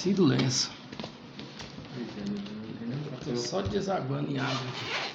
Silêncio. Tô só desaguando em água aqui.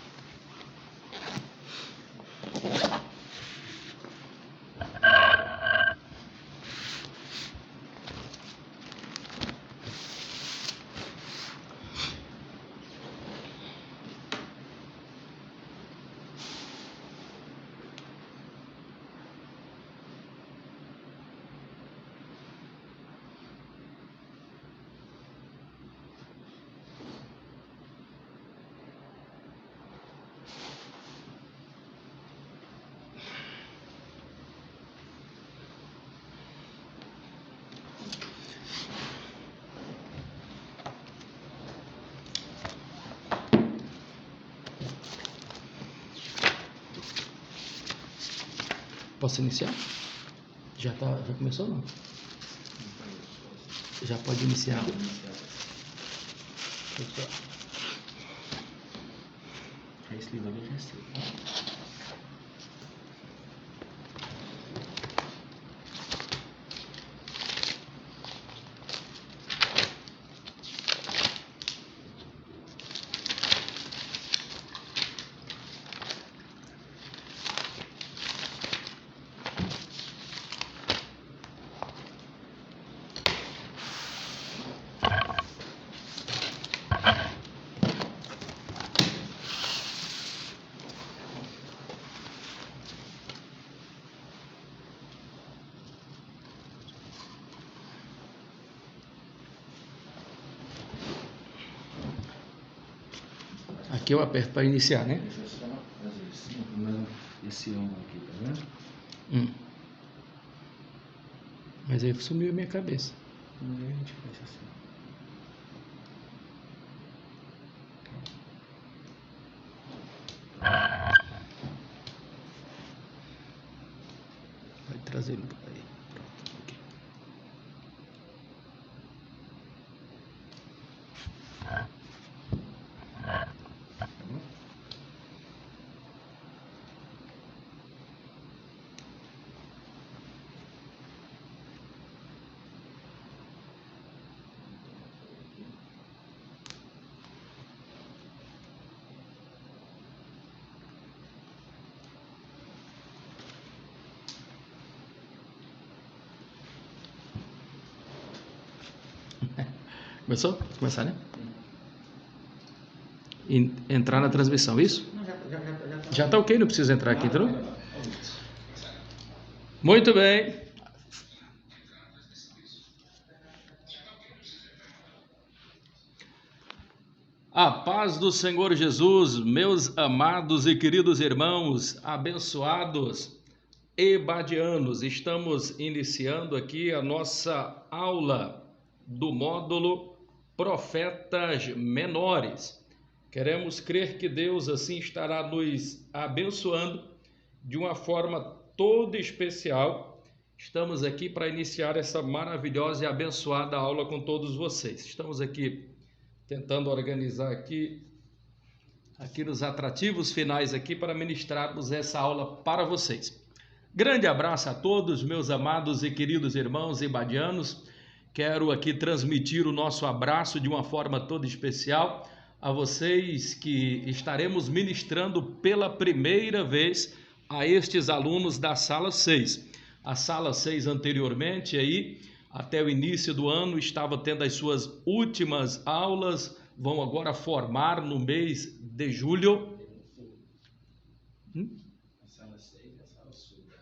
Posso iniciar? Já começou ou não? Já pode iniciar. Esse livro eu já sei. Aqui eu aperto para iniciar, né? Deixa eu só fazer esse ângulo aqui, tá vendo? Mas aí sumiu a minha cabeça. E aí a gente faz assim. Vai trazer ele para aí. Pronto. Ok. Tá bom? Começou? Vou começar, né? Entrar na transmissão, isso? Não, já Já tá ok, não precisa entrar aqui, entendeu? Muito bem. A paz do Senhor Jesus, meus amados e queridos irmãos, abençoados ebadianos, estamos iniciando aqui a nossa aula do módulo Profetas Menores. Queremos crer que Deus assim estará nos abençoando de uma forma toda especial. Estamos aqui para iniciar essa maravilhosa e abençoada aula com todos vocês. Estamos aqui tentando organizar aqui nos atrativos finais aqui para ministrarmos essa aula para vocês. Grande abraço a todos, meus amados e queridos irmãos ebadianos. Quero aqui transmitir o nosso abraço de uma forma toda especial a vocês que estaremos ministrando pela primeira vez a estes alunos da Sala 6. A Sala 6 anteriormente aí, até o início do ano, estava tendo as suas últimas aulas, vão agora formar no mês de julho. A Sala 6 é a Sala Sul, da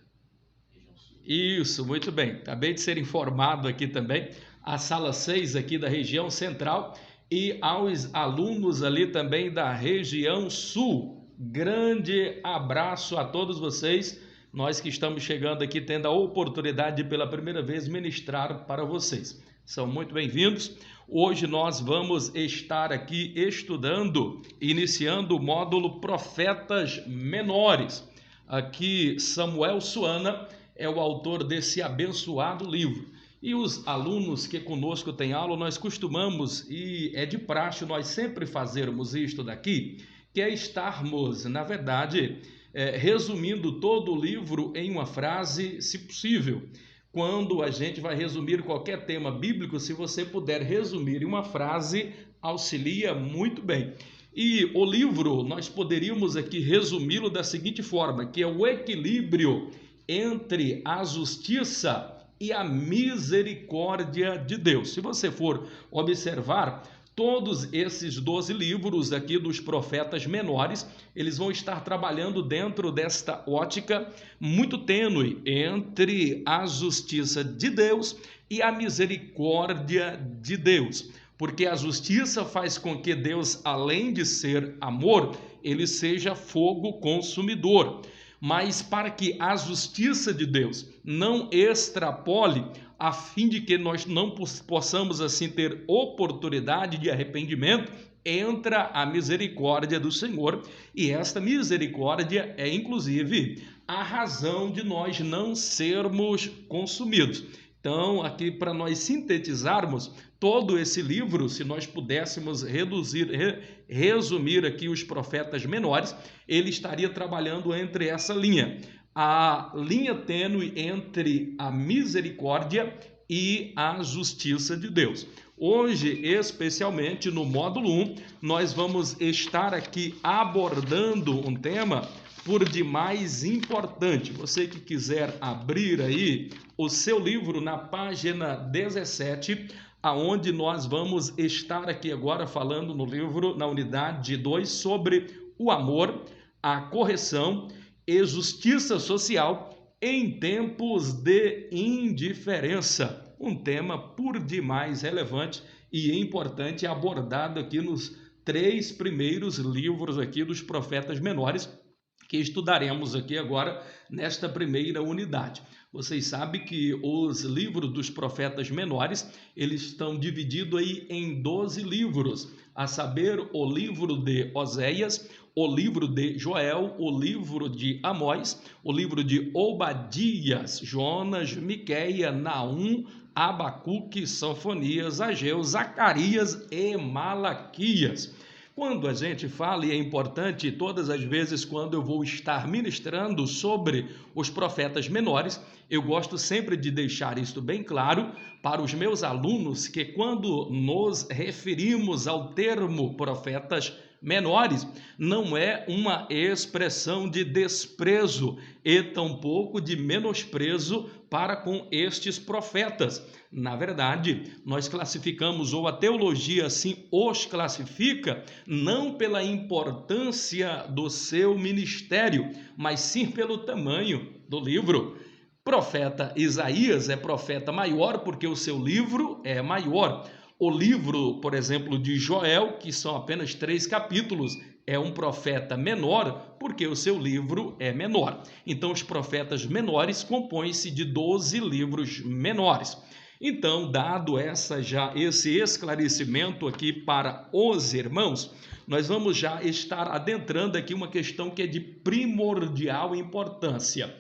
região sul. Isso, muito bem. Acabei de ser informado aqui também. A Sala 6 aqui da região central e aos alunos ali também da região sul. Grande abraço a todos vocês. Nós que estamos chegando aqui tendo a oportunidade de pela primeira vez ministrar para vocês. São muito bem-vindos. Hoje nós vamos estar aqui estudando, iniciando o módulo Profetas Menores. Aqui Samuel Suana é o autor desse abençoado livro. E os alunos que conosco têm aula, nós costumamos, e é de praxe nós sempre fazermos isto daqui, que é estarmos, na verdade, resumindo todo o livro em uma frase, se possível. quando a gente vai resumir qualquer tema bíblico, se você puder resumir em uma frase, auxilia muito bem. E o livro, nós poderíamos aqui resumi-lo da seguinte forma, que é o equilíbrio entre a justiça e a misericórdia de Deus. Se você for observar, todos esses 12 livros aqui dos profetas menores, eles vão estar trabalhando dentro desta ótica muito tênue entre a justiça de Deus e a misericórdia de Deus. Porque a justiça faz com que Deus, além de ser amor, ele seja fogo consumidor. Mas para que a justiça de Deus não extrapole, a fim de que nós não possamos assim ter oportunidade de arrependimento, entra a misericórdia do Senhor, e esta misericórdia é inclusive a razão de nós não sermos consumidos. Então, aqui para nós sintetizarmos todo esse livro, se nós pudéssemos resumir aqui os profetas menores, ele estaria trabalhando entre essa linha, a linha tênue entre a misericórdia e a justiça de Deus. Hoje, especialmente no módulo 1, nós vamos estar aqui abordando um tema por demais importante. Você que quiser abrir aí o seu livro na página 17, aonde nós vamos estar aqui agora falando no livro, na unidade 2, sobre o amor, a correção e justiça social em tempos de indiferença. Um tema por demais relevante e importante abordado aqui nos 3 primeiros livros aqui dos profetas menores, que estudaremos aqui agora nesta primeira unidade. Vocês sabem que os livros dos profetas menores, eles estão divididos aí em 12 livros, a saber, o livro de Oséias, o livro de Joel, o livro de Amós, o livro de Obadias, Jonas, Miquéia, Naum, Abacuque, Sofonias, Ageu, Zacarias e Malaquias. Quando a gente fala, e é importante todas as vezes quando eu vou estar ministrando sobre os profetas menores, eu gosto sempre de deixar isto bem claro para os meus alunos, que quando nos referimos ao termo profetas menores, não é uma expressão de desprezo e tampouco de menosprezo para com estes profetas. Na verdade, nós classificamos, ou a teologia assim os classifica, não pela importância do seu ministério, mas sim pelo tamanho do livro. Profeta Isaías é profeta maior porque o seu livro é maior. O livro, por exemplo, de Joel, que são apenas 3 capítulos, é um profeta menor porque o seu livro é menor. Então, os profetas menores compõem-se de 12 livros menores. Então, dado esse esclarecimento aqui para os irmãos, nós vamos já estar adentrando aqui uma questão que é de primordial importância.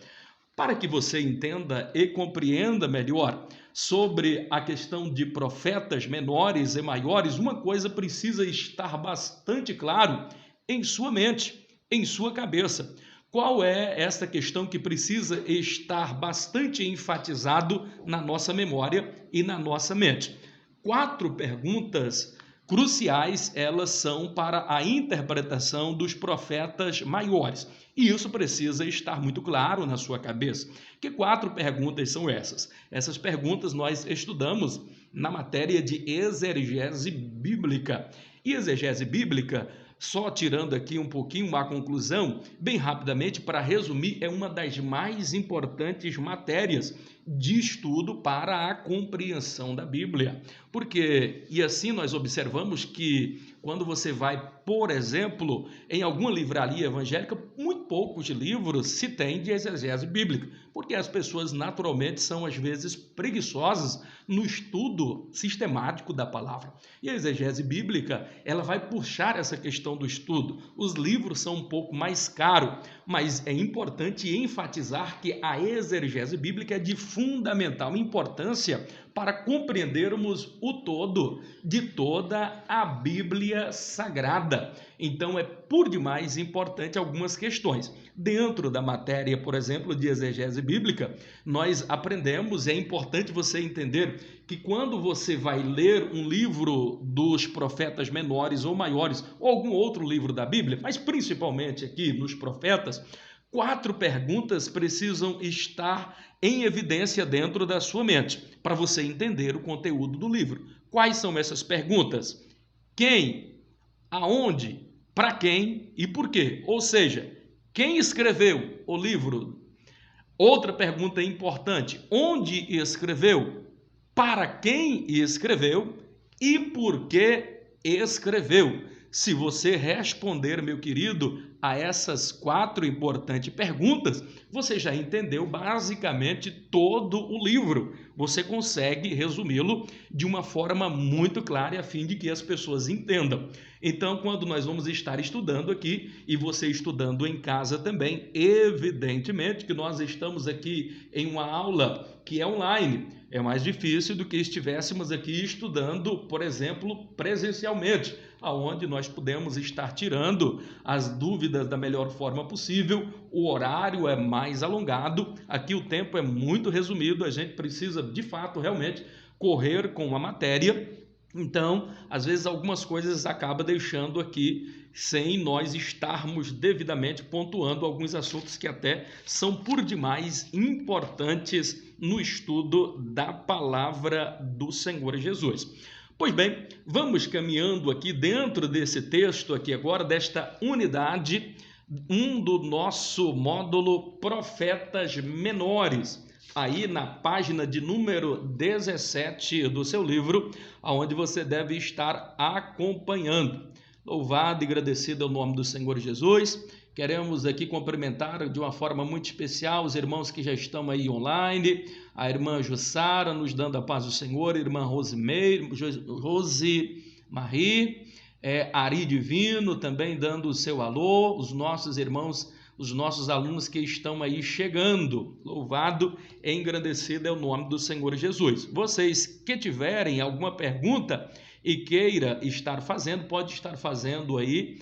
Para que você entenda e compreenda melhor sobre a questão de profetas menores e maiores, uma coisa precisa estar bastante claro em sua mente, em sua cabeça. Qual é essa questão que precisa estar bastante enfatizado na nossa memória e na nossa mente? 4 perguntas cruciais, elas são para a interpretação dos profetas maiores. E isso precisa estar muito claro na sua cabeça. Que 4 perguntas são essas? Essas perguntas nós estudamos na matéria de exegese bíblica. E exegese bíblica, só tirando aqui um pouquinho a conclusão, bem rapidamente, para resumir, é uma das mais importantes matérias de estudo para a compreensão da Bíblia. Porque, e assim nós observamos que quando você vai, por exemplo, em alguma livraria evangélica, muito poucos livros se tem de exegese bíblica, porque as pessoas naturalmente são às vezes preguiçosas no estudo sistemático da palavra. E a exegese bíblica, ela vai puxar essa questão do estudo. Os livros são um pouco mais caros, mas é importante enfatizar que a exegese bíblica é de fundamental importância para compreendermos o todo de toda a Bíblia Sagrada. Então, é por demais importante algumas questões. Dentro da matéria, por exemplo, de exegese bíblica, nós aprendemos, é importante você entender que quando você vai ler um livro dos profetas menores ou maiores, ou algum outro livro da Bíblia, mas principalmente aqui nos profetas, 4 perguntas precisam estar em evidência dentro da sua mente, para você entender o conteúdo do livro. Quais são essas perguntas? Quem, aonde, para quem e por quê? Ou seja, quem escreveu o livro? Outra pergunta importante: onde escreveu? Para quem escreveu? E por que escreveu? Se você responder, meu querido, a essas 4 importantes perguntas, você já entendeu basicamente todo o livro. Você consegue resumi-lo de uma forma muito clara a fim de que as pessoas entendam. Então, quando nós vamos estar estudando aqui, e você estudando em casa também, evidentemente que nós estamos aqui em uma aula que é online. É mais difícil do que estivéssemos aqui estudando, por exemplo, presencialmente, aonde nós podemos estar tirando as dúvidas da melhor forma possível. O horário é mais alongado, aqui o tempo é muito resumido, a gente precisa, de fato, realmente correr com a matéria. Então, às vezes, algumas coisas acaba deixando aqui sem nós estarmos devidamente pontuando alguns assuntos que até são por demais importantes no estudo da palavra do Senhor Jesus. Pois bem, vamos caminhando aqui dentro desse texto aqui agora, desta unidade, do nosso módulo Profetas Menores, aí na página de número 17 do seu livro, onde você deve estar acompanhando. Louvado e agradecido é o nome do Senhor Jesus. Queremos aqui cumprimentar de uma forma muito especial os irmãos que já estão aí online, a irmã Jussara nos dando a paz do Senhor, a irmã Rose Marie, Ari Divino também dando o seu alô, os nossos irmãos, os nossos alunos que estão aí chegando. Louvado e engrandecido é o nome do Senhor Jesus. Vocês que tiverem alguma pergunta e queira estar fazendo, pode estar fazendo aí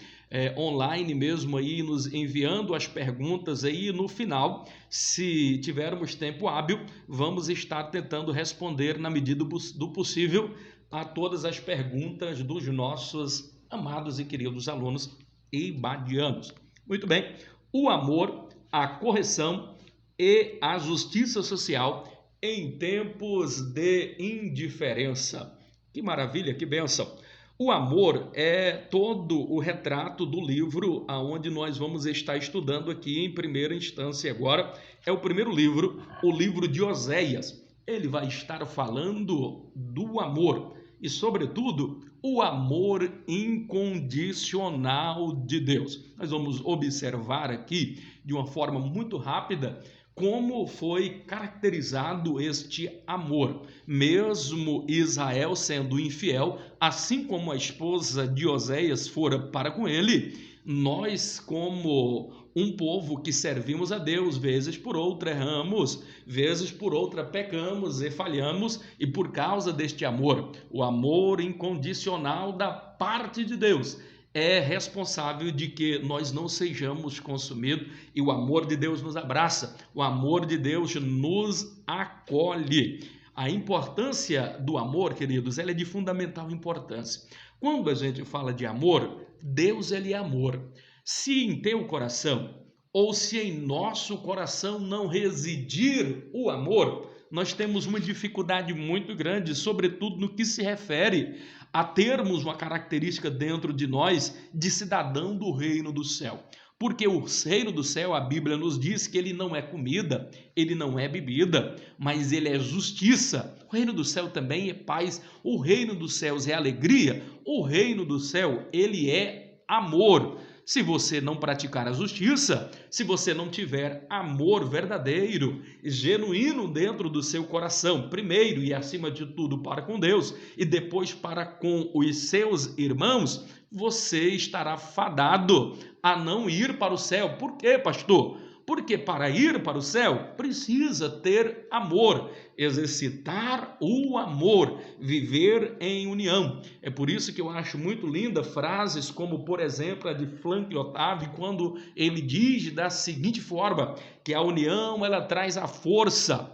online mesmo, aí nos enviando as perguntas aí. No final, se tivermos tempo hábil, vamos estar tentando responder na medida do possível a todas as perguntas dos nossos amados e queridos alunos ibadianos. Muito bem, o amor, a correção e a justiça social em tempos de indiferença. Que maravilha, que bênção! O amor é todo o retrato do livro aonde nós vamos estar estudando aqui em primeira instância agora. É o primeiro livro, o livro de Oséias. Ele vai estar falando do amor e, sobretudo, o amor incondicional de Deus. Nós vamos observar aqui de uma forma muito rápida como foi caracterizado este amor. Mesmo Israel sendo infiel, assim como a esposa de Oséias fora para com ele, nós, como um povo que servimos a Deus, vezes por outra erramos, vezes por outra pecamos e falhamos, e por causa deste amor, o amor incondicional da parte de Deus, é responsável de que nós não sejamos consumidos, e o amor de Deus nos abraça, o amor de Deus nos acolhe. A importância do amor, queridos, ela é de fundamental importância. Quando a gente fala de amor, Deus ele é amor. Se em teu coração, ou se em nosso coração não residir o amor, nós temos uma dificuldade muito grande, sobretudo no que se refere a termos uma característica dentro de nós de cidadão do reino do céu. Porque o reino do céu, a Bíblia nos diz que ele não é comida, ele não é bebida, mas ele é justiça. O reino do céu também é paz, o reino dos céus é alegria, o reino do céu, ele é amor. Se você não praticar a justiça, se você não tiver amor verdadeiro, genuíno dentro do seu coração, primeiro e acima de tudo para com Deus e depois para com os seus irmãos, você estará fadado a não ir para o céu. Por quê, pastor? Porque para ir para o céu, precisa ter amor, exercitar o amor, viver em união. É por isso que eu acho muito linda frases como, por exemplo, a de Franklin Otávio, quando ele diz da seguinte forma, que a união ela traz a força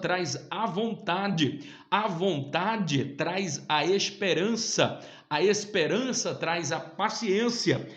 traz a vontade traz a esperança traz a paciência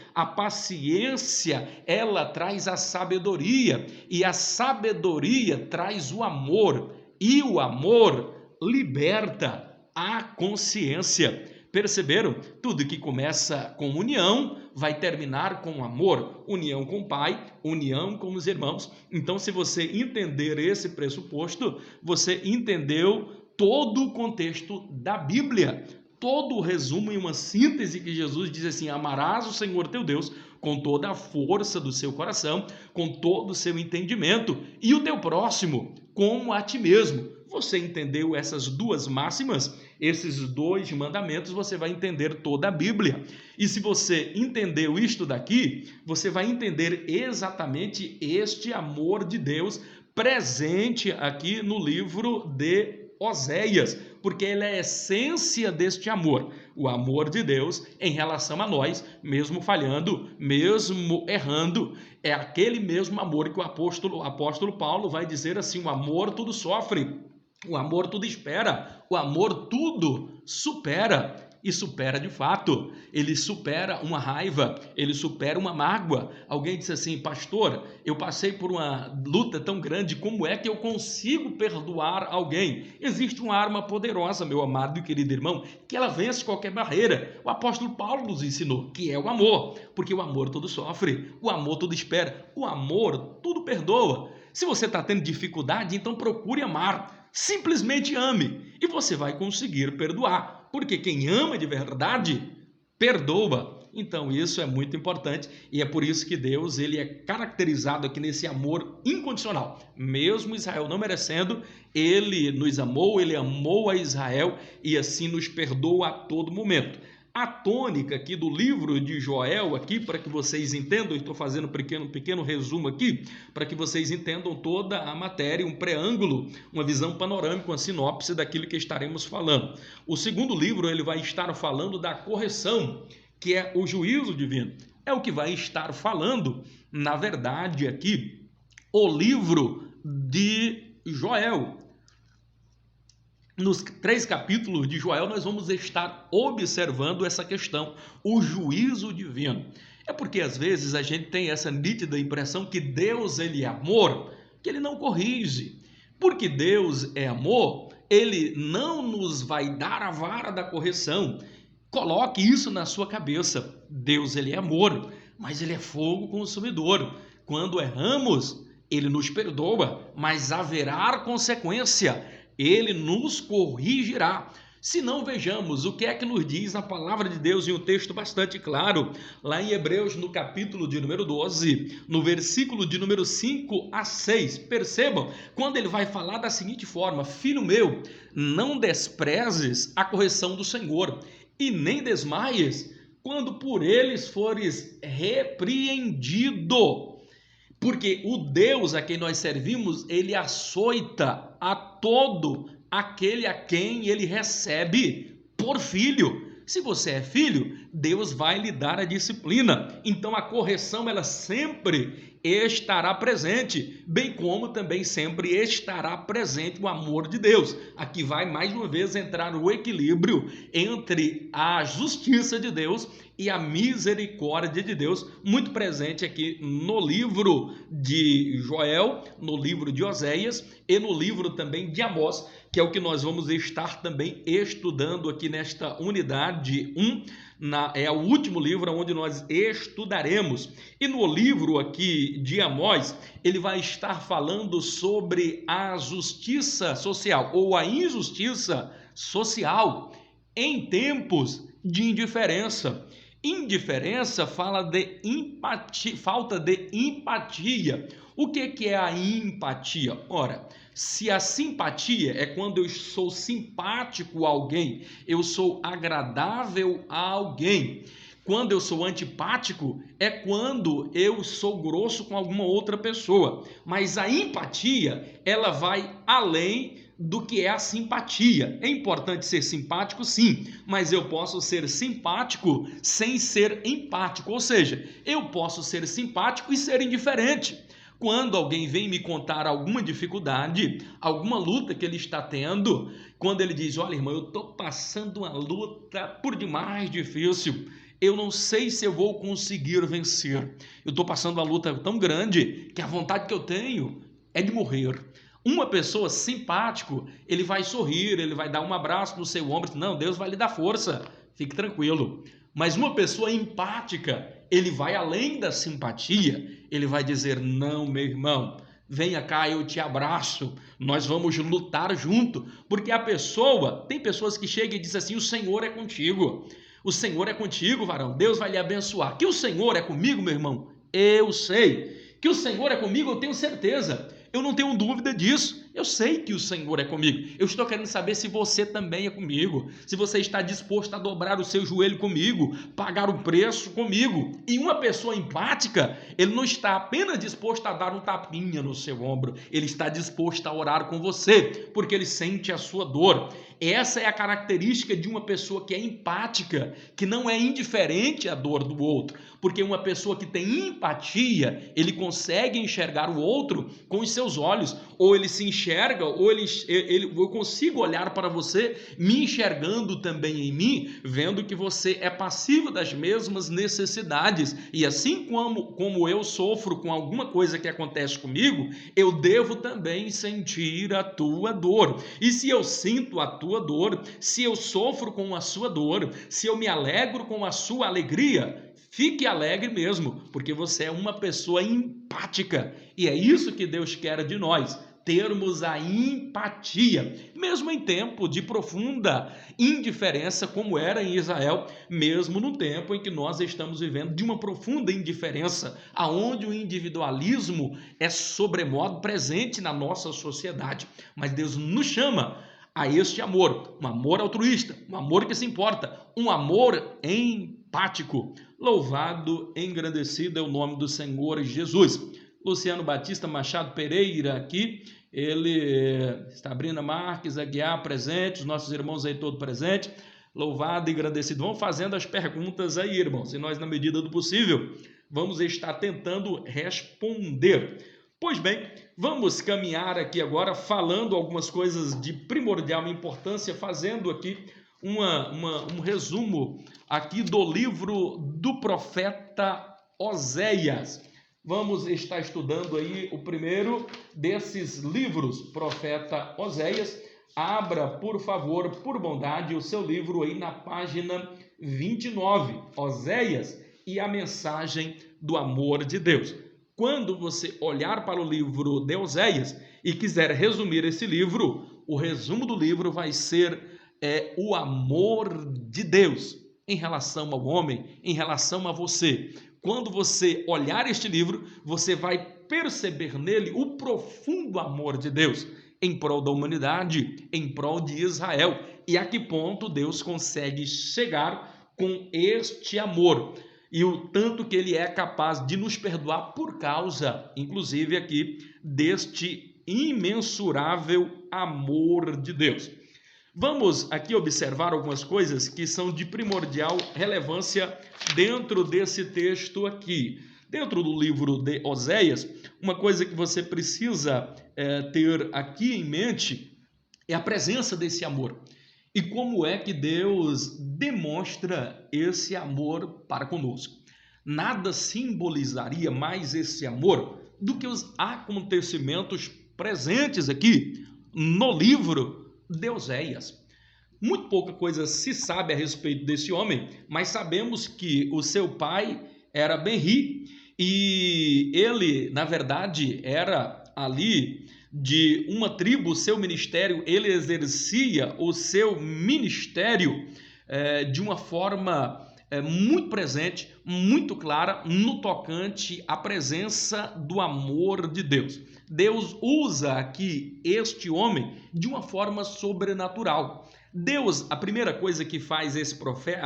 ela traz a sabedoria, e a sabedoria traz o amor, e o amor liberta a consciência. Perceberam? Tudo que começa com união vai terminar com amor. União com o Pai, união com os irmãos. Então, se você entender esse pressuposto, você entendeu todo o contexto da Bíblia. Todo o resumo em uma síntese que Jesus diz assim: amarás o Senhor teu Deus com toda a força do seu coração, com todo o seu entendimento, e o teu próximo como a ti mesmo. Você entendeu essas duas máximas, esses dois mandamentos, você vai entender toda a Bíblia. E se você entendeu isto daqui, você vai entender exatamente este amor de Deus presente aqui no livro de Oséias, porque ele é a essência deste amor, o amor de Deus em relação a nós, mesmo falhando, mesmo errando. É aquele mesmo amor que o apóstolo Paulo vai dizer assim: o amor tudo sofre, o amor tudo espera, o amor tudo supera. E supera de fato, ele supera uma raiva, ele supera uma mágoa. Alguém disse assim: pastor, eu passei por uma luta tão grande, como é que eu consigo perdoar alguém? Existe uma arma poderosa, meu amado e querido irmão, que ela vence qualquer barreira. O apóstolo Paulo nos ensinou, que é o amor, porque o amor tudo sofre, o amor tudo espera, o amor tudo perdoa. Se você está tendo dificuldade, então procure amar, simplesmente ame, e você vai conseguir perdoar. Porque quem ama de verdade, perdoa. Então isso é muito importante, e é por isso que Deus ele é caracterizado aqui nesse amor incondicional. Mesmo Israel não merecendo, ele nos amou, ele amou a Israel e assim nos perdoa a todo momento. A tônica aqui do livro de Joel, aqui, para que vocês entendam, estou fazendo um pequeno resumo aqui, para que vocês entendam toda a matéria, um preâmbulo, uma visão panorâmica, uma sinopse daquilo que estaremos falando. O segundo livro, ele vai estar falando da correção, que é o juízo divino. É o que vai estar falando, na verdade, aqui, o livro de Joel. Nos 3 capítulos de Joel, nós vamos estar observando essa questão, o juízo divino. É porque, às vezes, a gente tem essa nítida impressão que Deus ele é amor, que ele não corrige. Porque Deus é amor, ele não nos vai dar a vara da correção. Coloque isso na sua cabeça. Deus ele é amor, mas ele é fogo consumidor. Quando erramos, ele nos perdoa, mas haverá consequência. Ele nos corrigirá. Se não, vejamos o que é que nos diz a palavra de Deus em um texto bastante claro, lá em Hebreus, no capítulo de número 12, no versículo de número 5 a 6. Percebam, quando ele vai falar da seguinte forma: filho meu, não desprezes a correção do Senhor, e nem desmaies quando por eles fores repreendido. Porque o Deus a quem nós servimos, ele açoita a todo aquele a quem ele recebe por filho. Se você é filho, Deus vai lhe dar a disciplina. Então a correção ela sempre estará presente, bem como também sempre estará presente o amor de Deus. Aqui vai mais uma vez entrar o equilíbrio entre a justiça de Deus e a misericórdia de Deus, muito presente aqui no livro de Joel, no livro de Oséias e no livro também de Amós, que é o que nós vamos estar também estudando aqui nesta unidade 1, é o último livro onde nós estudaremos. E no livro aqui de Amós, ele vai estar falando sobre a justiça social ou a injustiça social em tempos de indiferença. Indiferença fala de empatia, falta de empatia. O que é a empatia? Ora, se a simpatia é quando eu sou simpático a alguém, eu sou agradável a alguém. Quando eu sou antipático, é quando eu sou grosso com alguma outra pessoa. Mas a empatia, ela vai além do que é a simpatia. É importante ser simpático, sim, mas eu posso ser simpático sem ser empático. Ou seja, eu posso ser simpático e ser indiferente. Quando alguém vem me contar alguma dificuldade, alguma luta que ele está tendo, quando ele diz, olha, irmão, eu estou passando uma luta por demais difícil, eu não sei se eu vou conseguir vencer. Eu estou passando uma luta tão grande que a vontade que eu tenho é de morrer. Uma pessoa simpático, ele vai sorrir, ele vai dar um abraço no seu ombro, não, Deus vai lhe dar força, fique tranquilo. Mas uma pessoa empática, ele vai além da simpatia, ele vai dizer, não, meu irmão, venha cá, eu te abraço, nós vamos lutar junto, porque tem pessoas que chegam e dizem assim, o Senhor é contigo, varão, Deus vai lhe abençoar. Que o Senhor é comigo, meu irmão, eu sei. Que o Senhor é comigo, eu tenho certeza. Eu não tenho dúvida disso. Eu sei que o Senhor é comigo. Eu estou querendo saber se você também é comigo. Se você está disposto a dobrar o seu joelho comigo, pagar o preço comigo. E uma pessoa empática, ele não está apenas disposto a dar um tapinha no seu ombro. Ele está disposto a orar com você, porque ele sente a sua dor. Essa é a característica de uma pessoa que é empática, que não é indiferente à dor do outro. Porque uma pessoa que tem empatia, ele consegue enxergar o outro com os seus olhos. Ou ele se enxerga, ou eu consigo olhar para você, me enxergando também em mim, vendo que você é passivo das mesmas necessidades. E assim como eu sofro com alguma coisa que acontece comigo, eu devo também sentir a tua dor. E se eu sinto a tua dor, se eu sofro com a sua dor, se eu me alegro com a sua alegria, fique alegre mesmo, porque você é uma pessoa empática. E é isso que Deus quer de nós, termos a empatia, mesmo em tempo de profunda indiferença, como era em Israel, mesmo no tempo em que nós estamos vivendo de uma profunda indiferença, aonde o individualismo é sobremodo presente na nossa sociedade. Mas Deus nos chama a este amor, um amor altruísta, um amor que se importa, um amor empático. Louvado, engrandecido é o nome do Senhor Jesus. Luciano Batista Machado Pereira aqui, ele está abrindo Marques, Aguiar presente, os nossos irmãos aí todos presentes. Louvado e agradecido. Vão fazendo as perguntas aí, irmãos, e nós, na medida do possível, vamos estar tentando responder. Pois bem, vamos caminhar aqui agora falando algumas coisas de primordial importância, fazendo aqui um resumo aqui do livro do profeta Oséias. Vamos estar estudando aí o primeiro desses livros, profeta Oséias. Abra, por favor, por bondade, o seu livro aí na página 29, Oséias e a mensagem do amor de Deus. Quando você olhar para o livro de Oséias e quiser resumir esse livro, o resumo do livro vai ser o amor de Deus em relação ao homem, em relação a você. Quando você olhar este livro, você vai perceber nele o profundo amor de Deus em prol da humanidade, em prol de Israel. E a que ponto Deus consegue chegar com este amor. E o tanto que ele é capaz de nos perdoar por causa, inclusive aqui, deste imensurável amor de Deus. Vamos aqui observar algumas coisas que são de primordial relevância dentro desse texto aqui. Dentro do livro de Oséias, uma coisa que você precisa ter aqui em mente é a presença desse amor. E como é que Deus demonstra esse amor para conosco? Nada simbolizaria mais esse amor do que os acontecimentos presentes aqui no livro de Oséias. Muito pouca coisa se sabe a respeito desse homem, mas sabemos que o seu pai era Benri e ele, na verdade, era ali de uma tribo. O seu ministério, ele exercia o seu ministério de uma forma muito presente, muito clara, no tocante à presença do amor de Deus. Deus usa aqui este homem de uma forma sobrenatural. Deus, a primeira coisa que faz a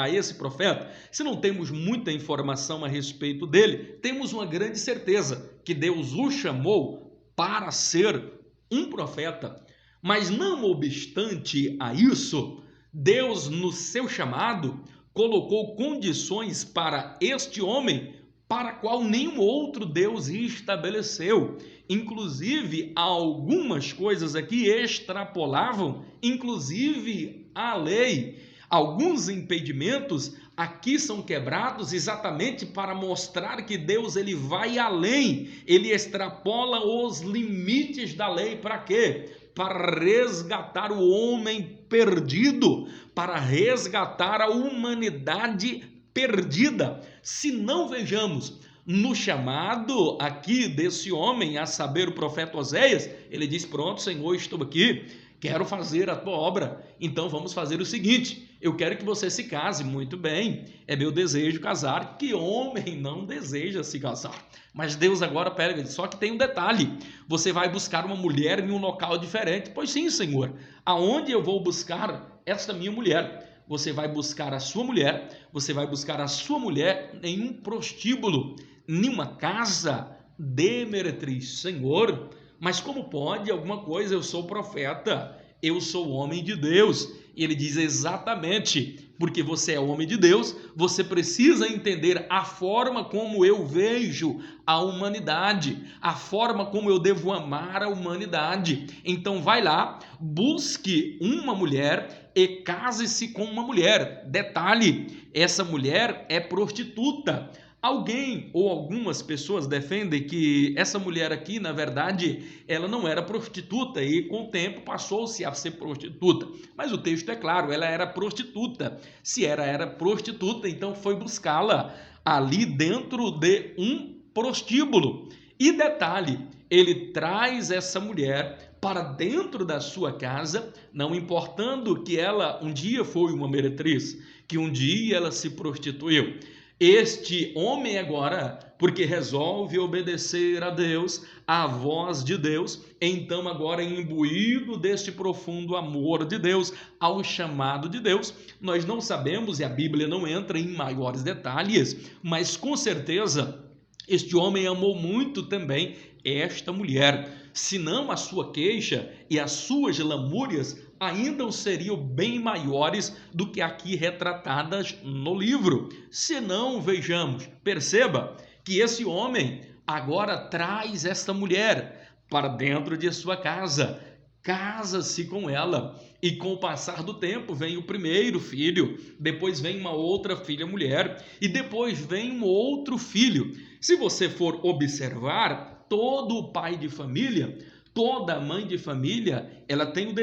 esse profeta, se não temos muita informação a respeito dele, temos uma grande certeza que Deus o chamou para ser um profeta. Mas não obstante a isso, Deus, no seu chamado, colocou condições para este homem, para qual nenhum outro Deus estabeleceu. Inclusive, algumas coisas aqui extrapolavam, inclusive a lei. Alguns impedimentos aqui são quebrados exatamente para mostrar que Deus ele vai além, ele extrapola os limites da lei. Para quê? Para resgatar o homem perdido, para resgatar a humanidade perdida. Se não vejamos no chamado aqui desse homem, a saber, o profeta Oséias, ele diz: pronto, Senhor, estou aqui, quero fazer a tua obra, então vamos fazer o seguinte, eu quero que você se case. Muito bem, é meu desejo casar. Que homem não deseja se casar? Mas Deus agora pega, só que tem um detalhe: você vai buscar uma mulher em um local diferente. Pois sim, Senhor, aonde eu vou buscar esta minha mulher? Você vai buscar a sua mulher, você vai buscar a sua mulher em um prostíbulo, em uma casa de meretriz. Senhor, mas como pode alguma coisa? Eu sou profeta, eu sou homem de Deus. E ele diz: exatamente, porque você é homem de Deus, você precisa entender a forma como eu vejo a humanidade, a forma como eu devo amar a humanidade. Então vai lá, busque uma mulher e case-se com uma mulher. Detalhe, essa mulher é prostituta. Alguém ou algumas pessoas defendem que essa mulher aqui, na verdade, ela não era prostituta e com o tempo passou-se a ser prostituta. Mas o texto é claro, ela era prostituta. Se era prostituta, então foi buscá-la ali dentro de um prostíbulo. E detalhe, ele traz essa mulher para dentro da sua casa, não importando que ela um dia foi uma meretriz, que um dia ela se prostituiu. Este homem agora, porque resolve obedecer a Deus, à voz de Deus, então agora imbuído deste profundo amor de Deus, ao chamado de Deus, nós não sabemos e a Bíblia não entra em maiores detalhes, mas com certeza este homem amou muito também esta mulher, senão a sua queixa e as suas lamúrias ainda seriam bem maiores do que aqui retratadas no livro. Se não, vejamos, perceba que esse homem agora traz esta mulher para dentro de sua casa, casa-se com ela, e com o passar do tempo vem o primeiro filho, depois vem uma outra filha mulher, e depois vem um outro filho. Se você for observar, todo pai de família, toda mãe de família, ele tem o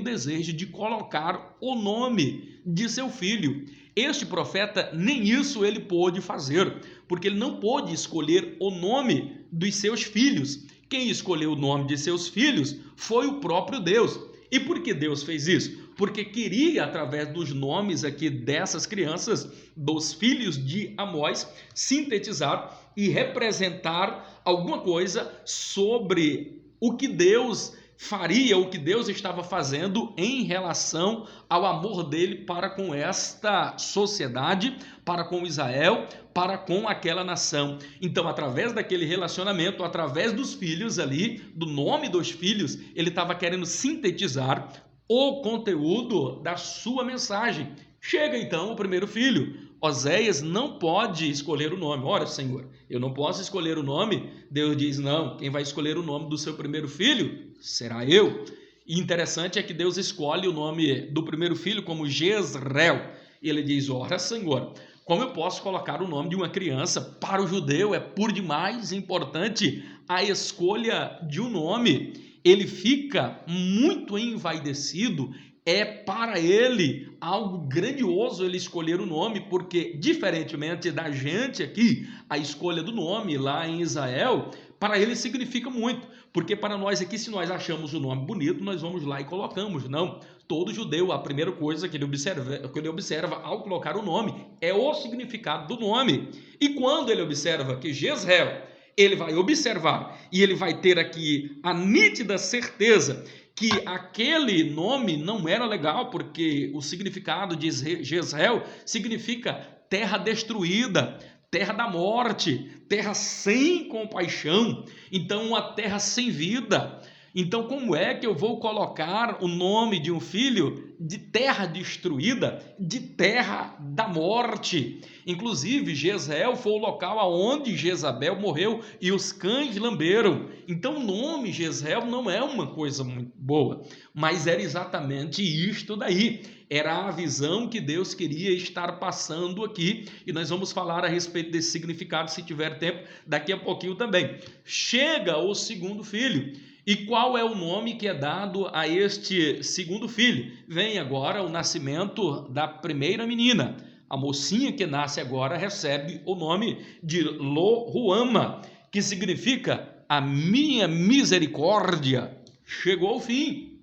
desejo de colocar o nome de seu filho. Este profeta, nem isso ele pôde fazer, porque ele não pôde escolher o nome dos seus filhos. Quem escolheu o nome de seus filhos foi o próprio Deus. E por que Deus fez isso? Porque queria, através dos nomes aqui dessas crianças, dos filhos de Amós, sintetizar e representar alguma coisa sobre o que Deus faria, o que Deus estava fazendo em relação ao amor dele para com esta sociedade, para com Israel, para com aquela nação. Então, através daquele relacionamento, através dos filhos ali, do nome dos filhos, ele estava querendo sintetizar o conteúdo da sua mensagem. Chega então o primeiro filho. Oséias não pode escolher o nome. Ora, Senhor, eu não posso escolher o nome. Deus diz: não, quem vai escolher o nome do seu primeiro filho será eu. E interessante é que Deus escolhe o nome do primeiro filho como Jezreel. E ele diz: ora, Senhor, como eu posso colocar o nome de uma criança? Para o judeu é por demais importante a escolha de um nome. Ele fica muito envaidecido. É para ele algo grandioso ele escolher o nome, porque, diferentemente da gente aqui, a escolha do nome lá em Israel, para ele significa muito. Porque para nós aqui, se nós achamos o nome bonito, nós vamos lá e colocamos. Não, todo judeu, a primeira coisa que ele observa ao colocar o nome é o significado do nome. E quando ele observa que Jezreel, ele vai observar e ele vai ter aqui a nítida certeza que aquele nome não era legal, porque o significado de Jezreel significa terra destruída, terra da morte, terra sem compaixão, então uma terra sem vida. Então como é que eu vou colocar o nome de um filho de terra destruída, de terra da morte? Inclusive Jezreel foi o local aonde Jezabel morreu e os cães lamberam. Então o nome Jezreel não é uma coisa muito boa, mas era exatamente isto daí. Era a visão que Deus queria estar passando aqui, e nós vamos falar a respeito desse significado, se tiver tempo, daqui a pouquinho também. Chega o segundo filho. E qual é o nome que é dado a este segundo filho? Vem agora o nascimento da primeira menina. A mocinha que nasce agora recebe o nome de Lo-Ruama, que significa a minha misericórdia chegou ao fim.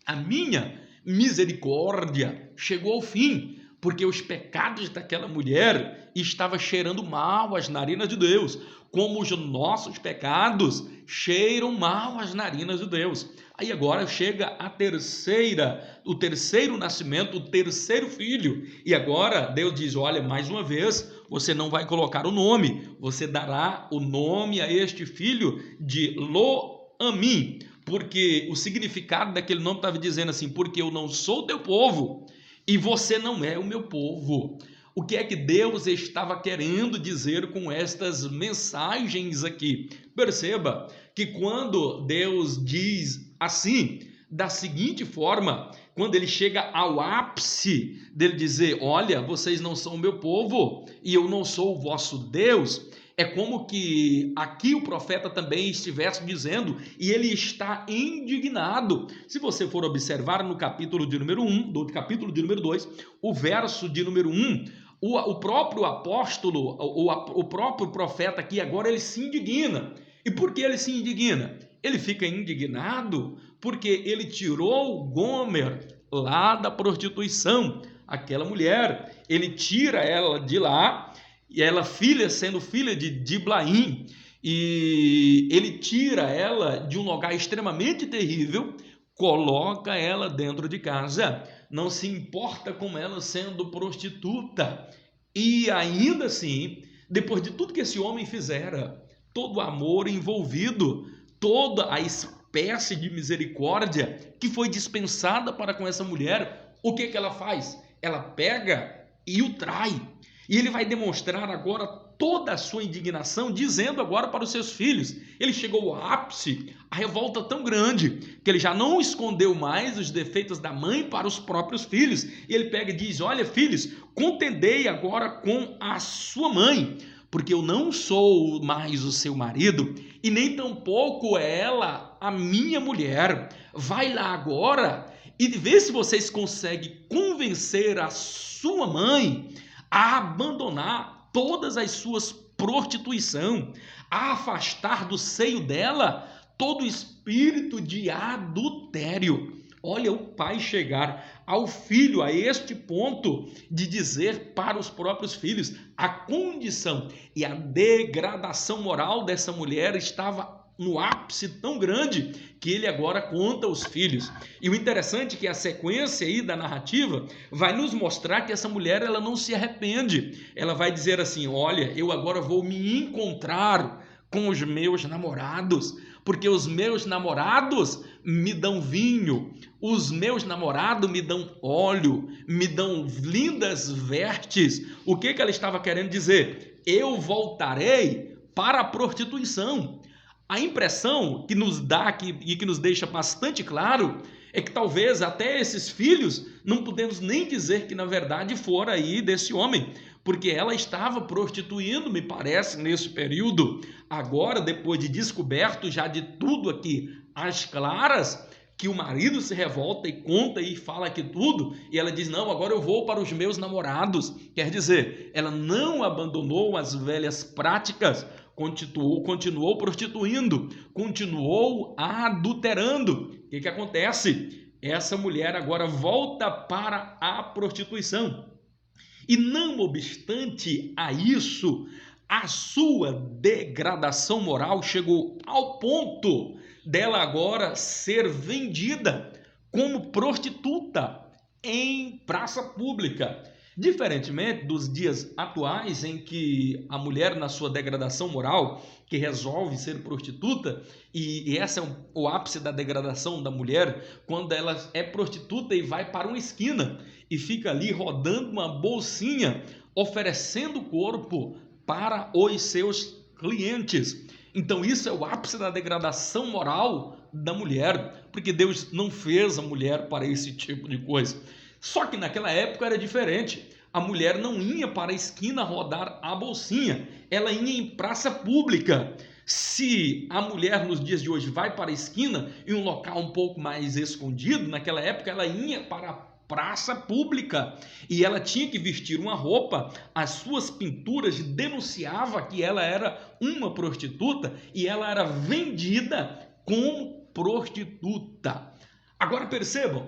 A minha misericórdia chegou ao fim, porque os pecados daquela mulher estavam cheirando mal às narinas de Deus, como os nossos pecados cheiram mal às narinas de Deus. Aí agora chega o terceiro nascimento, o terceiro filho, e agora Deus diz, olha, mais uma vez, você não vai colocar o nome, você dará o nome a este filho de Lo-Amim, porque o significado daquele nome estava dizendo assim, porque eu não sou teu povo, e você não é o meu povo. O que é que Deus estava querendo dizer com estas mensagens aqui? Perceba que quando Deus diz assim, da seguinte forma, quando ele chega ao ápice dele dizer, olha, vocês não são o meu povo e eu não sou o vosso Deus, é como que aqui o profeta também estivesse dizendo, e ele está indignado. Se você for observar no capítulo de número 1, do capítulo de número 2, o verso de número 1, o próprio apóstolo, o próprio profeta aqui agora, ele se indigna. E por que ele se indigna? Ele fica indignado porque ele tirou Gomer lá da prostituição, aquela mulher, ele tira ela de lá, e ela sendo filha de Diblaim, e ele tira ela de um lugar extremamente terrível, coloca ela dentro de casa, não se importa com ela sendo prostituta, e ainda assim, depois de tudo que esse homem fizera, todo o amor envolvido, toda a espécie de misericórdia que foi dispensada para com essa mulher, o que ela faz? Ela pega e o trai. E ele vai demonstrar agora toda a sua indignação, dizendo agora para os seus filhos. Ele chegou ao ápice, a revolta tão grande, que ele já não escondeu mais os defeitos da mãe para os próprios filhos. E ele pega e diz, olha filhos, contendei agora com a sua mãe, porque eu não sou mais o seu marido, e nem tampouco é ela a minha mulher. Vai lá agora e vê se vocês conseguem convencer a sua mãe a abandonar todas as suas prostituição, a afastar do seio dela todo espírito de adultério. Olha o pai chegar ao filho a este ponto de dizer para os próprios filhos a condição e a degradação moral dessa mulher estava no ápice tão grande que ele agora conta aos filhos. E o interessante é que a sequência aí da narrativa vai nos mostrar que essa mulher ela não se arrepende. Ela vai dizer assim, olha, eu agora vou me encontrar com os meus namorados, porque os meus namorados me dão vinho, os meus namorados me dão óleo, me dão lindas vestes. O que ela estava querendo dizer? Eu voltarei para a prostituição. A impressão que nos dá aqui e que nos deixa bastante claro é que talvez até esses filhos não podemos nem dizer que na verdade fora aí desse homem, porque ela estava prostituindo, me parece, nesse período. Agora, depois de descoberto já de tudo aqui às claras, que o marido se revolta e conta e fala aqui tudo, e ela diz, não, agora eu vou para os meus namorados. Quer dizer, ela não abandonou as velhas práticas, continuou prostituindo, continuou adulterando. O que acontece? Essa mulher agora volta para a prostituição. E não obstante a isso, a sua degradação moral chegou ao ponto dela agora ser vendida como prostituta em praça pública. Diferentemente dos dias atuais em que a mulher, na sua degradação moral, que resolve ser prostituta, e esse é o ápice da degradação da mulher, quando ela é prostituta e vai para uma esquina e fica ali rodando uma bolsinha, oferecendo o corpo para os seus clientes. Então isso é o ápice da degradação moral da mulher, porque Deus não fez a mulher para esse tipo de coisa. Só que naquela época era diferente. A mulher não ia para a esquina rodar a bolsinha, ela ia em praça pública. Se a mulher nos dias de hoje vai para a esquina, em um local um pouco mais escondido, naquela época ela ia para a praça pública e ela tinha que vestir uma roupa, as suas pinturas denunciavam que ela era uma prostituta e ela era vendida como prostituta. Agora percebam,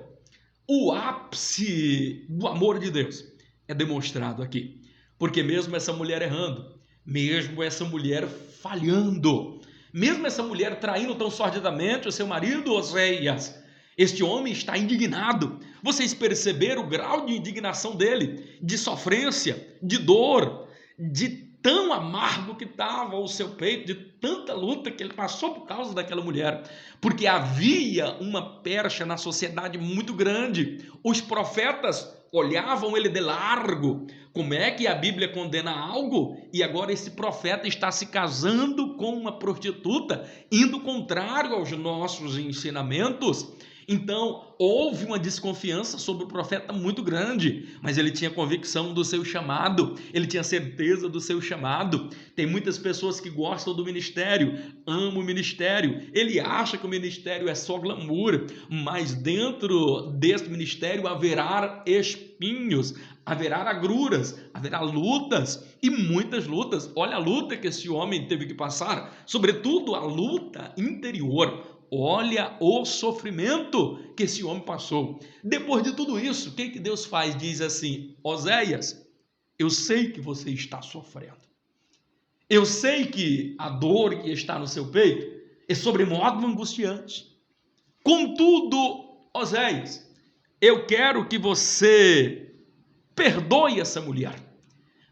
o ápice do amor de Deus é demonstrado aqui, porque mesmo essa mulher errando, mesmo essa mulher falhando, mesmo essa mulher traindo tão sordidamente o seu marido Oséias, este homem está indignado. Vocês perceberam o grau de indignação dele, de sofrência, de dor, de tão amargo que estava o seu peito, de tanta luta que ele passou por causa daquela mulher, porque havia uma percha na sociedade muito grande. Os profetas olhavam ele de largo. Como é que a Bíblia condena algo e agora esse profeta está se casando com uma prostituta, indo contrário aos nossos ensinamentos? Então, houve uma desconfiança sobre o profeta muito grande, mas ele tinha convicção do seu chamado, ele tinha certeza do seu chamado. Tem muitas pessoas que gostam do ministério, amam o ministério, ele acha que o ministério é só glamour, mas dentro deste ministério haverá espinhos, haverá agruras, haverá lutas e muitas lutas. Olha a luta que esse homem teve que passar, sobretudo a luta interior. Olha o sofrimento que esse homem passou. Depois de tudo isso, o que Deus faz? Diz assim: Oséias, eu sei que você está sofrendo. Eu sei que a dor que está no seu peito é sobremodo angustiante. Contudo, Oséias, eu quero que você perdoe essa mulher.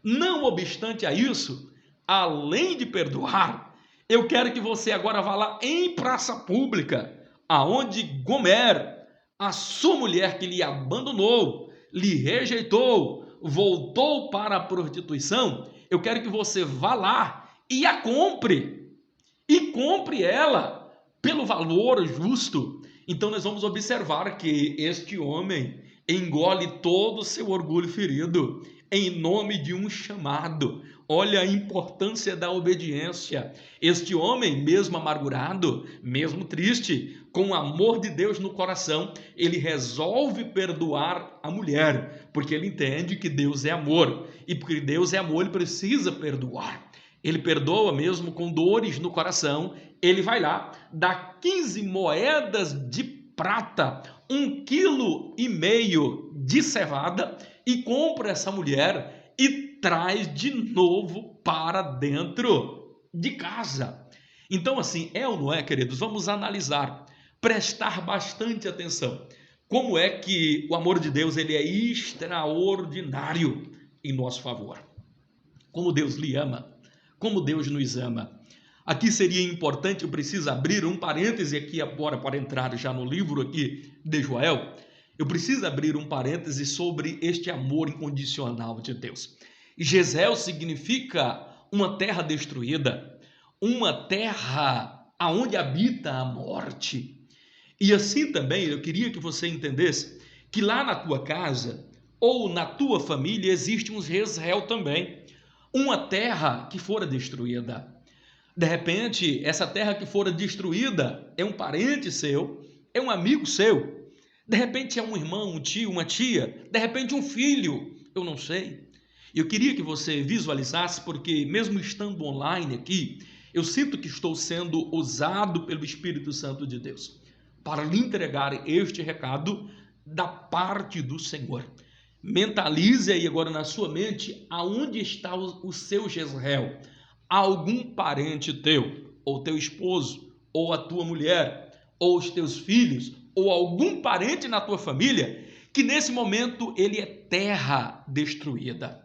Não obstante a isso, além de perdoar, eu quero que você agora vá lá em praça pública, aonde Gomer, a sua mulher que lhe abandonou, lhe rejeitou, voltou para a prostituição, eu quero que você vá lá e a compre. E compre ela pelo valor justo. Então nós vamos observar que este homem engole todo o seu orgulho ferido em nome de um chamado. Olha a importância da obediência. Este homem, mesmo amargurado, mesmo triste, com o amor de Deus no coração, ele resolve perdoar a mulher, porque ele entende que Deus é amor. E porque Deus é amor, ele precisa perdoar. Ele perdoa mesmo com dores no coração. Ele vai lá, dá 15 moedas de prata, 1,5 quilo de cevada, e compra essa mulher e traz de novo para dentro de casa. Então assim, é ou não é, queridos? Vamos analisar, prestar bastante atenção. Como é que o amor de Deus ele é extraordinário em nosso favor. Como Deus lhe ama, como Deus nos ama. Aqui seria importante, eu preciso abrir um parêntese aqui agora para entrar já no livro aqui de Joel. Eu preciso abrir um parêntese sobre este amor incondicional de Deus. Jezreel significa uma terra destruída, uma terra onde habita a morte. E assim também eu queria que você entendesse que lá na tua casa ou na tua família existe um Jezreel também, uma terra que fora destruída. De repente, essa terra que fora destruída é um parente seu, é um amigo seu. De repente é um irmão, um tio, uma tia, de repente um filho, eu não sei. Eu queria que você visualizasse, porque mesmo estando online aqui, eu sinto que estou sendo usado pelo Espírito Santo de Deus para lhe entregar este recado da parte do Senhor. Mentalize aí agora na sua mente aonde está o seu Jezreel. Algum parente teu, ou teu esposo, ou a tua mulher, ou os teus filhos, ou algum parente na tua família, que nesse momento ele é terra destruída.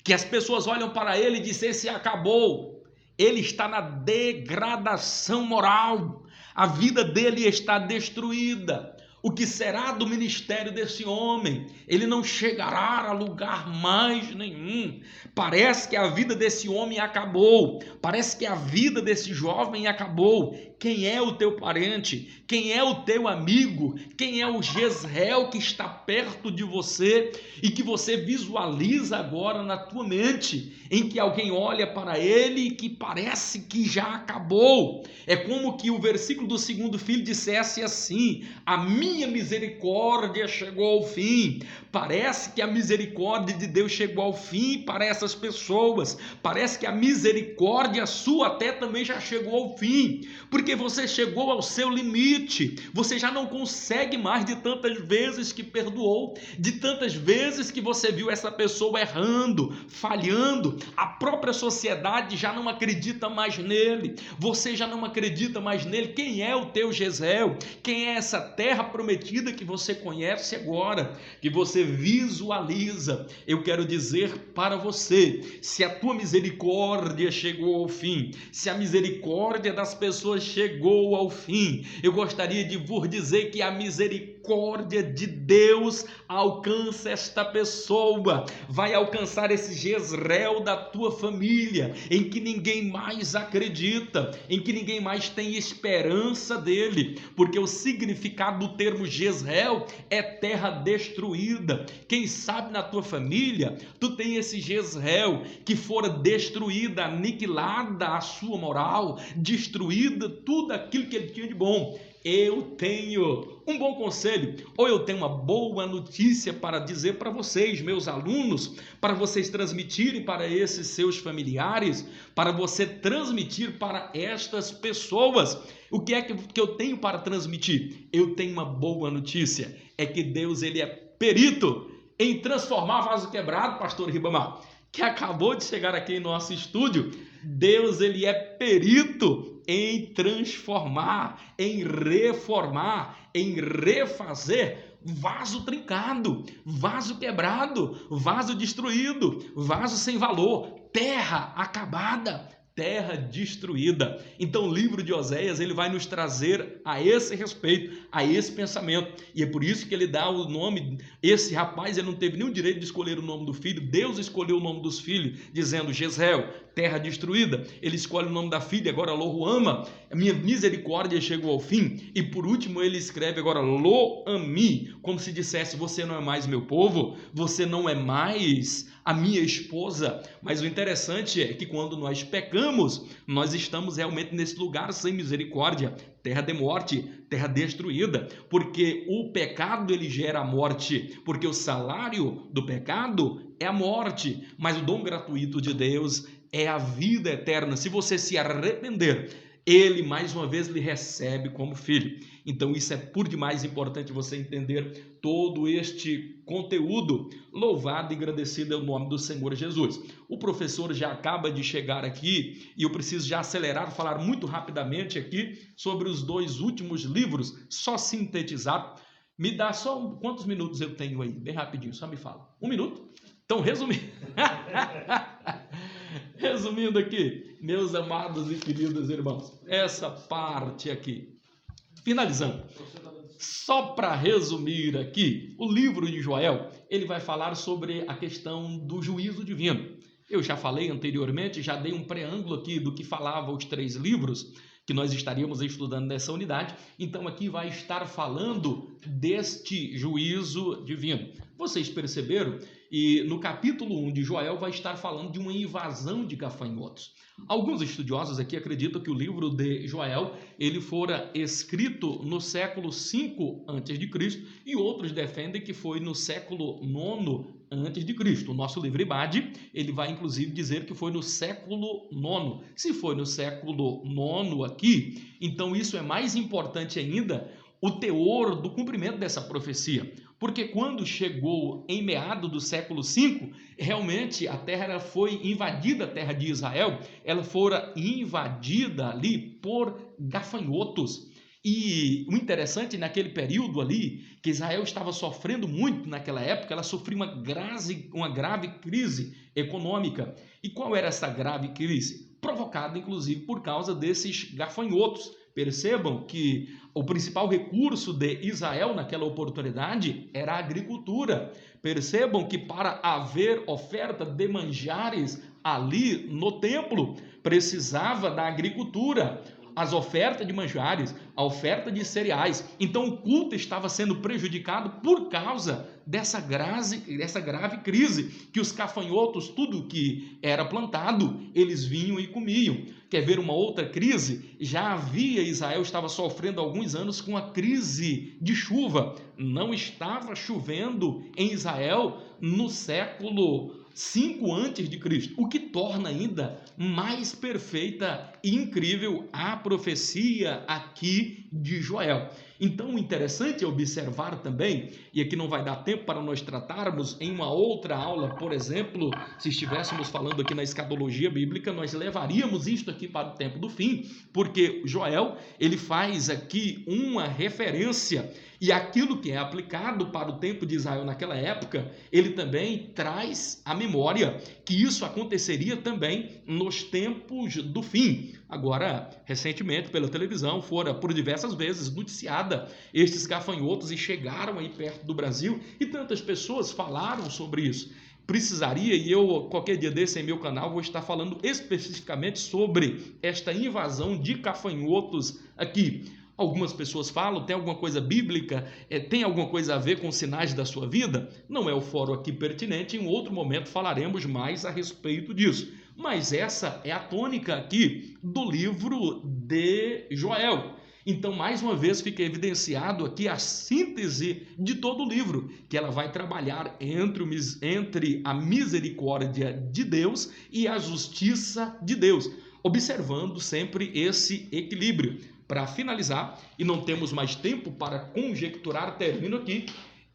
Que as pessoas olham para ele e dizem: esse acabou, ele está na degradação moral, a vida dele está destruída. O que será do ministério desse homem? Ele não chegará a lugar mais nenhum. Parece que a vida desse homem acabou. Parece que a vida desse jovem acabou. Quem é o teu parente? Quem é o teu amigo? Quem é o Jezreel que está perto de você e que você visualiza agora na tua mente, em que alguém olha para ele e que parece que já acabou? É como que o versículo do segundo filho dissesse assim: a minha misericórdia chegou ao fim. Parece que a misericórdia de Deus chegou ao fim para essas pessoas. Parece que a misericórdia sua até também já chegou ao fim, porque você chegou ao seu limite. Você já não consegue mais, de tantas vezes que perdoou, de tantas vezes que você viu essa pessoa errando, falhando. A própria sociedade já não acredita mais nele. Você já não acredita mais nele. Quem é o teu Jezreel? Quem é essa terra prometida que você conhece agora, que você visualiza? Eu quero dizer para você: se a tua misericórdia chegou ao fim, se a misericórdia das pessoas chegou ao fim, eu gostaria de vos dizer que a misericórdia de Deus alcança esta pessoa, vai alcançar esse Jezreel da tua família, em que ninguém mais acredita, em que ninguém mais tem esperança dele, porque o significado do termo Jezreel é terra destruída. Quem sabe na tua família tu tem esse Jezreel que fora destruída, aniquilada a sua moral, destruída tudo aquilo que ele tinha de bom. Eu tenho um bom conselho, ou eu tenho uma boa notícia para dizer para vocês, meus alunos, para vocês transmitirem para esses seus familiares, para você transmitir para estas pessoas. O que é que eu tenho para transmitir? Eu tenho uma boa notícia, é que Deus, ele é perito em transformar vaso quebrado, pastor Ribamar, que acabou de chegar aqui em nosso estúdio. Deus, ele é perito em transformar, em reformar, em refazer vaso trincado, vaso quebrado, vaso destruído, vaso sem valor, terra acabada, terra destruída. Então o livro de Oséias, ele vai nos trazer a esse respeito, a esse pensamento, e é por isso que ele dá o nome. Esse rapaz, ele não teve nenhum direito de escolher o nome do filho. Deus escolheu o nome dos filhos, dizendo Jezreel, terra destruída. Ele escolhe o nome da filha, agora Lo-Ruama, a minha misericórdia chegou ao fim. E por último ele escreve agora Lo-Ami, como se dissesse: você não é mais meu povo, você não é mais a minha esposa. Mas o interessante é que quando nós pecamos, nós estamos realmente nesse lugar sem misericórdia, terra de morte, terra destruída, porque o pecado, ele gera a morte, porque o salário do pecado é a morte, mas o dom gratuito de Deus é a vida eterna. Se você se arrepender, ele mais uma vez lhe recebe como filho. Então isso é por demais importante você entender todo este conteúdo. Louvado e agradecido é o nome do Senhor Jesus. O professor já acaba de chegar aqui e eu preciso já acelerar, falar muito rapidamente aqui sobre os dois últimos livros, só sintetizar. Me dá só quantos minutos eu tenho aí? Bem rapidinho, só me fala. 1 minuto? Então, resumindo. Resumindo aqui, meus amados e queridos irmãos, essa parte aqui, finalizando, só para resumir aqui, o livro de Joel, ele vai falar sobre a questão do juízo divino. Eu já falei anteriormente, já dei um preâmbulo aqui do que falava os 3 livros que nós estaríamos estudando nessa unidade. Então aqui vai estar falando deste juízo divino. Vocês perceberam? E no capítulo 1 de Joel vai estar falando de uma invasão de gafanhotos. Alguns estudiosos aqui acreditam que o livro de Joel, ele fora escrito no século 5 a.C. e outros defendem que foi no século 9 a.C. O nosso livro Ibade, ele vai inclusive dizer que foi no século 9. Se foi no século 9 aqui, então isso é mais importante ainda, o teor do cumprimento dessa profecia. porque quando chegou em meado do século V, realmente a terra foi invadida, a terra de Israel, ela fora invadida ali por gafanhotos. E o interessante naquele período ali, que Israel estava sofrendo muito naquela época, ela sofria uma grave crise econômica. E qual era essa grave crise? Provocada, inclusive, por causa desses gafanhotos. Percebam que o principal recurso de Israel naquela oportunidade era a agricultura. Percebam que para haver oferta de manjares ali no templo, precisava da agricultura. As ofertas de manjares, a oferta de cereais. Então o culto estava sendo prejudicado por causa dessa grave crise, que os gafanhotos, tudo que era plantado, eles vinham e comiam. Quer ver uma outra crise? Já havia, Israel estava sofrendo há alguns anos com a crise de chuva. Não estava chovendo em Israel no século 5 antes de Cristo, o que torna ainda mais perfeita e incrível a profecia aqui de Joel. Então, o interessante é observar também, e aqui não vai dar tempo para nós tratarmos em uma outra aula, por exemplo, se estivéssemos falando aqui na escatologia bíblica, nós levaríamos isto aqui para o tempo do fim, porque Joel, ele faz aqui uma referência, e aquilo que é aplicado para o tempo de Israel naquela época, ele também traz à memória que isso aconteceria também nos tempos do fim. Agora, recentemente, pela televisão, fora por diversas vezes noticiada estes gafanhotos e chegaram aí perto do Brasil e tantas pessoas falaram sobre isso. Precisaria, e eu qualquer dia desse em meu canal vou estar falando especificamente sobre esta invasão de gafanhotos aqui. Algumas pessoas falam, tem alguma coisa bíblica, tem alguma coisa a ver com sinais da sua vida? Não é o fórum aqui pertinente, em um outro momento falaremos mais a respeito disso. Mas essa é a tônica aqui do livro de Joel. Então, mais uma vez, fica evidenciado aqui a síntese de todo o livro, que ela vai trabalhar entre a misericórdia de Deus e a justiça de Deus, observando sempre esse equilíbrio. Para finalizar, e não temos mais tempo para conjecturar, termino aqui,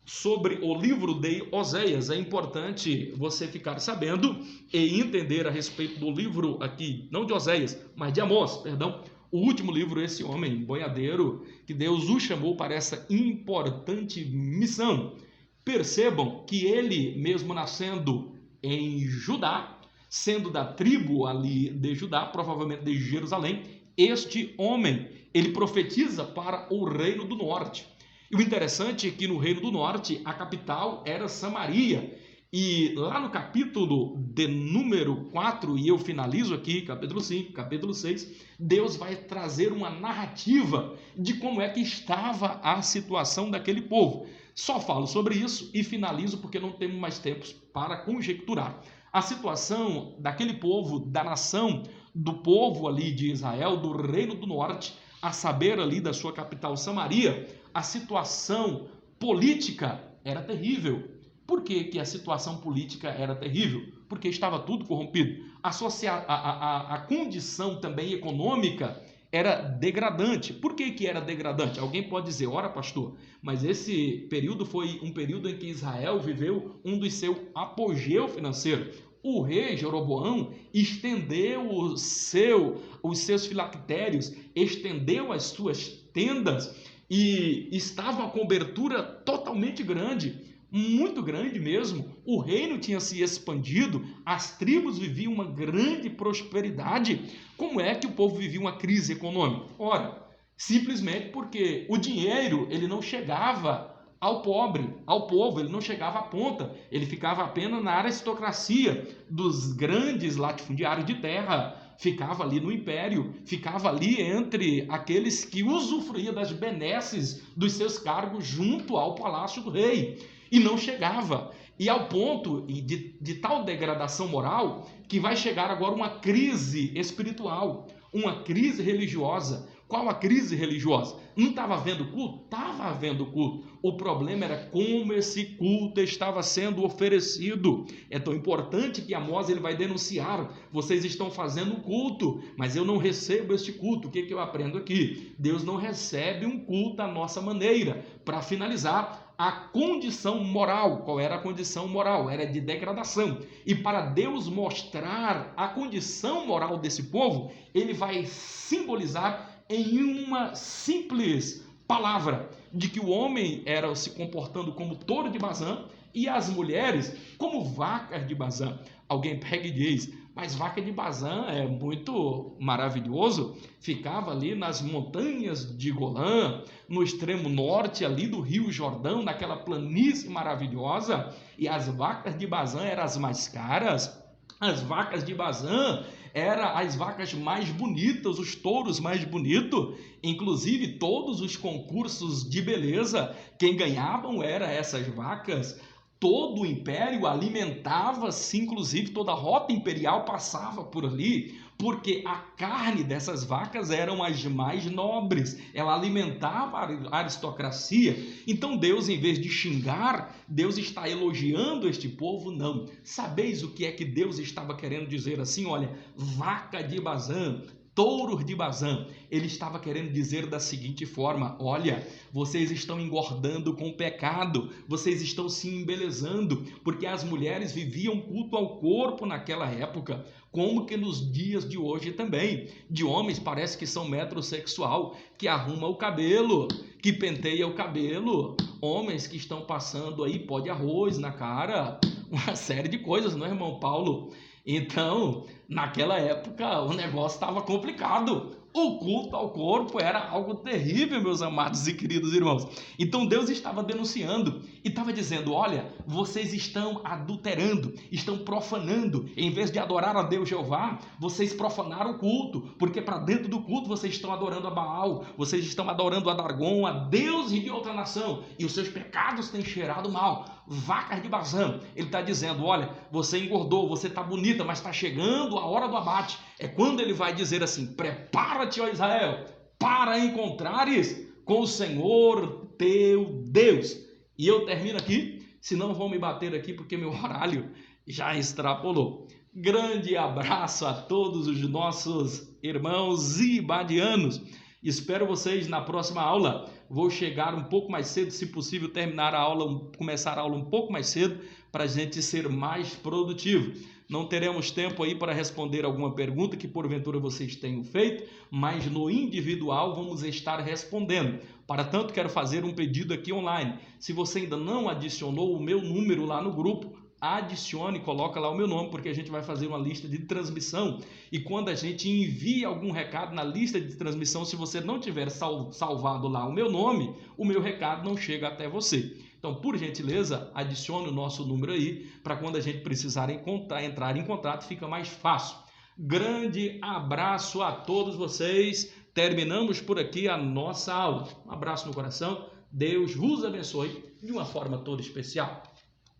sobre o livro de Oséias. É importante você ficar sabendo e entender a respeito do livro aqui, não de Oséias, mas de Amós, perdão, o último livro, esse homem boiadeiro, que Deus o chamou para essa importante missão. Percebam que ele, mesmo nascendo em Judá, sendo da tribo ali de Judá, provavelmente de Jerusalém, este homem, ele profetiza para o reino do norte. E o interessante é que no reino do norte, a capital era Samaria. E lá no capítulo de número 4, e eu finalizo aqui, capítulo 5, capítulo 6, Deus vai trazer uma narrativa de como é que estava a situação daquele povo. Só falo sobre isso e finalizo porque não temos mais tempo para conjecturar. A situação daquele povo, da nação, do povo ali de Israel, do reino do norte, a saber ali da sua capital Samaria, a situação política era terrível. Por que a situação política era terrível? Porque estava tudo corrompido. A condição também econômica era degradante. Por que era degradante? Alguém pode dizer, ora pastor, mas esse período foi um período em que Israel viveu um dos seus apogeu financeiro. O rei Jeroboão estendeu os seus filactérios, estendeu as suas tendas e estava uma cobertura totalmente grande, muito grande mesmo. O reino tinha se expandido, as tribos viviam uma grande prosperidade. Como é que o povo vivia uma crise econômica? Ora, simplesmente porque o dinheiro ele não chegava ao povo, ele não chegava à ponta, ele ficava apenas na aristocracia dos grandes latifundiários de terra, ficava ali no império, ficava ali entre aqueles que usufruíam das benesses dos seus cargos junto ao palácio do rei, e não chegava, e ao ponto de tal degradação moral, que vai chegar agora uma crise espiritual, uma crise religiosa. Qual a crise religiosa? Não estava havendo culto? Estava havendo culto. O problema era como esse culto estava sendo oferecido. É tão importante que Amós ele vai denunciar. Vocês estão fazendo culto, mas eu não recebo este culto. O que eu aprendo aqui? Deus não recebe um culto à nossa maneira. Para finalizar, a condição moral. Qual era a condição moral? Era de degradação. E para Deus mostrar a condição moral desse povo, ele vai simbolizar em uma simples palavra, de que o homem era se comportando como touro de Bazã e as mulheres como vacas de Bazã. Alguém pega e diz: mas vaca de Bazã é muito maravilhoso, ficava ali nas montanhas de Golã, no extremo norte ali do Rio Jordão, naquela planície maravilhosa, e as vacas de Bazã eram as mais caras. As vacas de Bazã eram as vacas mais bonitas, os touros mais bonitos, inclusive todos os concursos de beleza, quem ganhavam eram essas vacas. Todo o império alimentava-se, inclusive toda a rota imperial passava por ali, porque a carne dessas vacas eram as mais nobres, ela alimentava a aristocracia. Então Deus, em vez de xingar, Deus está elogiando este povo? Não. Sabeis o que é que Deus estava querendo dizer assim? Olha, vaca de Bazã, touros de Bazã. Ele estava querendo dizer da seguinte forma: olha, vocês estão engordando com o pecado, vocês estão se embelezando, porque as mulheres viviam culto ao corpo naquela época, como que nos dias de hoje também. De homens parece que são metrosexual, que arruma o cabelo, que penteia o cabelo, homens que estão passando aí pó de arroz na cara, uma série de coisas, não é, irmão Paulo? Então, naquela época, o negócio estava complicado. O culto ao corpo era algo terrível, meus amados e queridos irmãos. Então, Deus estava denunciando e estava dizendo: olha, vocês estão adulterando, estão profanando. Em vez de adorar a Deus Jeová, vocês profanaram o culto, porque para dentro do culto vocês estão adorando a Baal, vocês estão adorando a Dargon, a deuses de outra nação, e os seus pecados têm cheirado mal. Vacas de Bazã. Ele está dizendo: olha, você engordou, você está bonita, mas está chegando a hora do abate. É quando ele vai dizer assim: prepara-te, ó Israel, para encontrares com o Senhor teu Deus. E eu termino aqui, senão vão me bater aqui, porque meu horário já extrapolou. Grande abraço a todos os nossos irmãos ibadianos. Espero vocês na próxima aula. Vou chegar um pouco mais cedo, se possível terminar a aula, começar a aula um pouco mais cedo, para a gente ser mais produtivo. Não teremos tempo aí para responder alguma pergunta que porventura vocês tenham feito, mas no individual vamos estar respondendo. Para tanto, quero fazer um pedido aqui online. Se você ainda não adicionou o meu número lá no grupo, adicione, coloca lá o meu nome, porque a gente vai fazer uma lista de transmissão, e quando a gente envia algum recado na lista de transmissão, se você não tiver salvado lá o meu nome, o meu recado não chega até você. Então, por gentileza, adicione o nosso número aí, para quando a gente precisar entrar em contato, fica mais fácil. Grande abraço a todos vocês. Terminamos por aqui a nossa aula. Um abraço no coração. Deus vos abençoe de uma forma toda especial.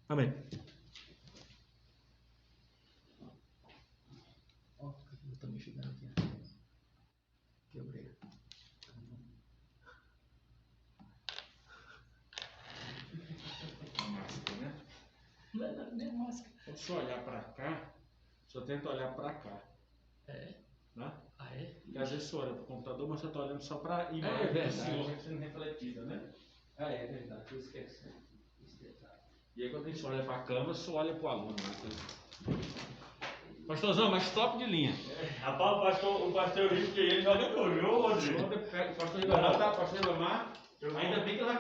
Amém. Não é máscara. Quando você olhar para cá, só tenta olhar para cá. É? Né? Ah, é? E às vezes você olha para o computador, mas você está olhando só para a imagem. É verdade. Sendo refletida, né? Ah, é verdade. Eu esqueci. E aí quando a gente olha para a câmera, você olha para o aluno. Né? Pastorzão, mas top de linha. Rapaz, o pastor Eurico, que ele já decorou, Rodrigo. O pastor Ribamar, ainda bem que ela